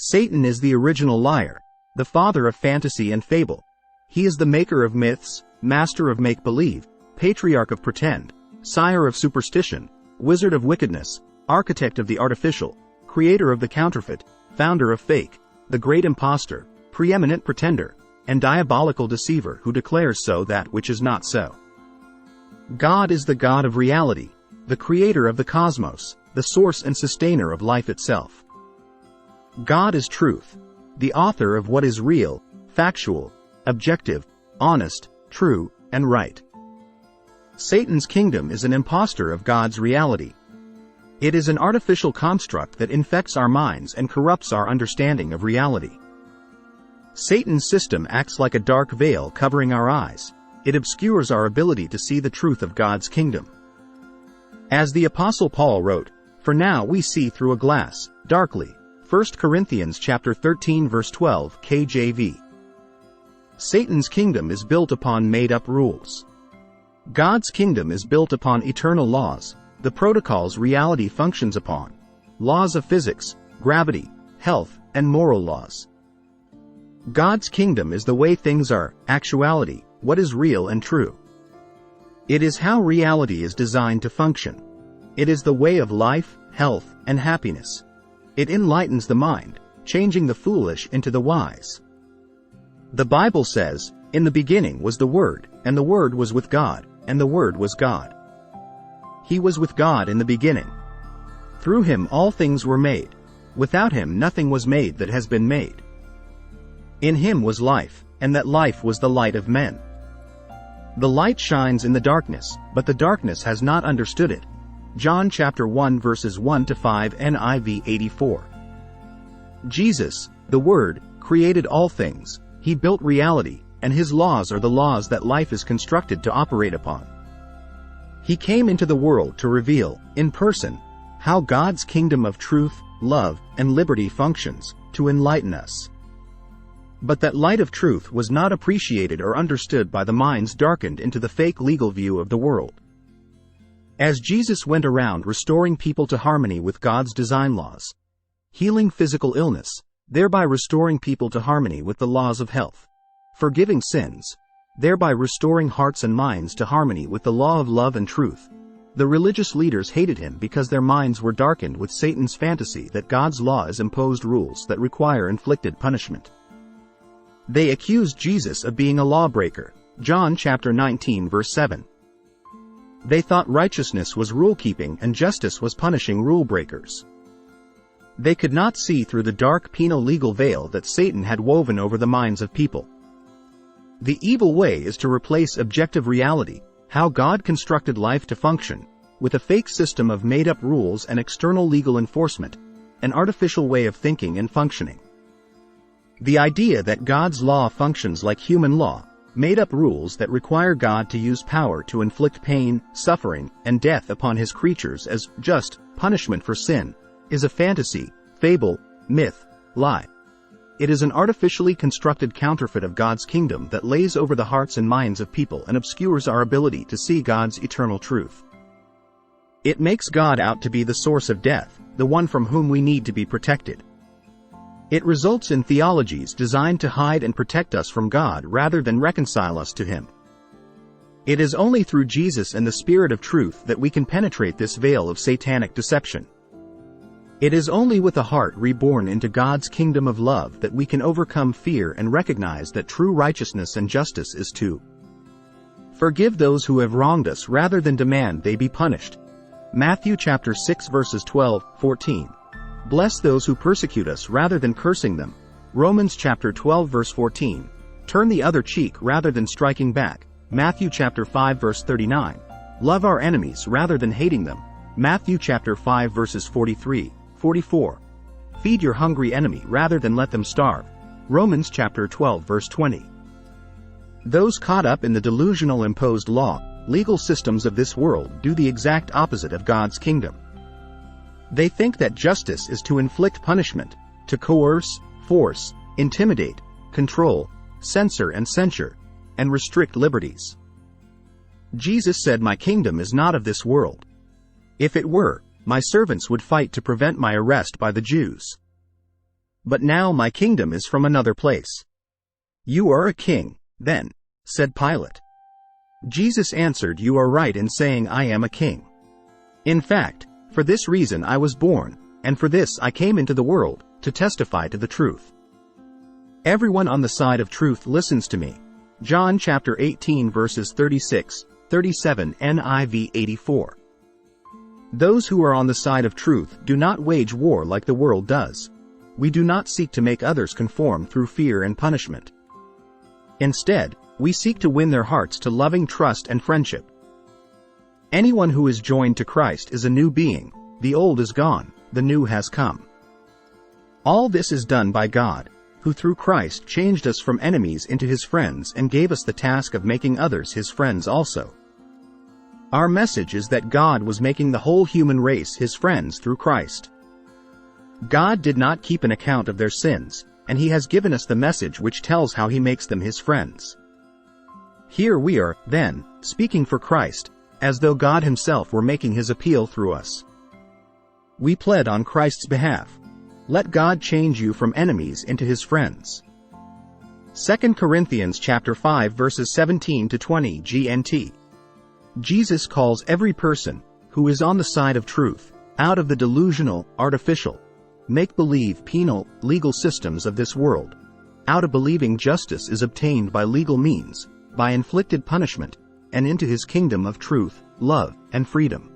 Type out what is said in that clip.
Satan is the original liar, the father of fantasy and fable. He is the maker of myths, master of make-believe, patriarch of pretend, sire of superstition, wizard of wickedness, architect of the artificial, creator of the counterfeit, founder of fake, the great impostor, preeminent pretender, and diabolical deceiver who declares so that which is not so. God is the God of reality, the creator of the cosmos, the source and sustainer of life itself. God is truth, the author of what is real, factual, objective, honest, true, and right. Satan's kingdom is an impostor of God's reality. It is an artificial construct that infects our minds and corrupts our understanding of reality. Satan's system acts like a dark veil covering our eyes. It obscures our ability to see the truth of God's kingdom. As the Apostle Paul wrote, "For now we see through a glass, darkly." 1 Corinthians chapter 13 verse 12 KJV. Satan's kingdom is built upon made-up rules. God's kingdom is built upon eternal laws, the protocols reality functions upon, laws of physics, gravity, health, and moral laws. God's kingdom is the way things are, actuality, what is real and true. It is how reality is designed to function. It is the way of life, health, and happiness. It enlightens the mind, changing the foolish into the wise. The Bible says, "In the beginning was the Word, and the Word was with God, and the Word was God." He was with God in the beginning. Through him all things were made. Without him nothing was made that has been made. In him was life, and that life was the light of men. The light shines in the darkness, but the darkness has not understood it. John chapter 1 verses 1 to 5 NIV 84. Jesus, the Word, created all things. He built reality, and his laws are the laws that life is constructed to operate upon. He came into the world to reveal, in person, how God's kingdom of truth, love, and liberty functions, to enlighten us. But that light of truth was not appreciated or understood by the minds darkened into the fake legal view of the world. As Jesus went around restoring people to harmony with God's design laws, healing physical illness, thereby restoring people to harmony with the laws of health, forgiving sins, thereby restoring hearts and minds to harmony with the law of love and truth, the religious leaders hated him because their minds were darkened with Satan's fantasy that God's law is imposed rules that require inflicted punishment. They accused Jesus of being a lawbreaker, John chapter 19 verse 7. They thought righteousness was rule-keeping and justice was punishing rule-breakers. They could not see through the dark penal legal veil that Satan had woven over the minds of people. The evil way is to replace objective reality, how God constructed life to function, with a fake system of made-up rules and external legal enforcement, an artificial way of thinking and functioning. The idea that God's law functions like human law, made-up rules that require God to use power to inflict pain, suffering, and death upon his creatures as just punishment for sin, is a fantasy, fable, myth, lie. It is an artificially constructed counterfeit of God's kingdom that lays over the hearts and minds of people and obscures our ability to see God's eternal truth. It makes God out to be the source of death, the one from whom we need to be protected. It results in theologies designed to hide and protect us from God rather than reconcile us to him. It is only through Jesus and the Spirit of truth that we can penetrate this veil of satanic deception. It is only with a heart reborn into God's kingdom of love that we can overcome fear and recognize that true righteousness and justice is to forgive those who have wronged us rather than demand they be punished. Matthew chapter 6 verses 12-14. Bless those who persecute us rather than cursing them. Romans chapter 12 verse 14. Turn the other cheek rather than striking back. Matthew chapter 5 verse 39. Love our enemies rather than hating them. Matthew chapter 5 verses 43-44. Feed your hungry enemy rather than let them starve. Romans chapter 12 verse 20. Those caught up in the delusional imposed law, legal systems of this world do the exact opposite of God's kingdom. They think that justice is to inflict punishment, to coerce, force, intimidate, control, censor and censure, and restrict liberties. Jesus said, "My kingdom is not of this world. If it were, my servants would fight to prevent my arrest by the Jews." But now my kingdom is from another place." "You are a king, then," said Pilate. Jesus answered, "You are right in saying I am a king. In fact, for this reason I was born, and for this I came into the world, to testify to the truth. Everyone on the side of truth listens to me." John chapter 18 verses 36, 37 NIV 84. Those who are on the side of truth do not wage war like the world does. We do not seek to make others conform through fear and punishment. Instead, we seek to win their hearts to loving trust and friendship. Anyone who is joined to Christ is a new being. The old is gone, the new has come. All this is done by God, who through Christ changed us from enemies into his friends and gave us the task of making others his friends also. Our message is that God was making the whole human race his friends through Christ. God did not keep an account of their sins, and he has given us the message which tells how he makes them his friends. Here we are, then, speaking for Christ, as though God himself were making his appeal through us. We pled on Christ's behalf. Let God change you from enemies into his friends. 2 Corinthians chapter 5 verses 17 to 20 GNT. Jesus calls every person who is on the side of truth out of the delusional, artificial, make-believe penal, legal systems of this world, out of believing justice is obtained by legal means, by inflicted punishment, and into his kingdom of truth, love, and freedom.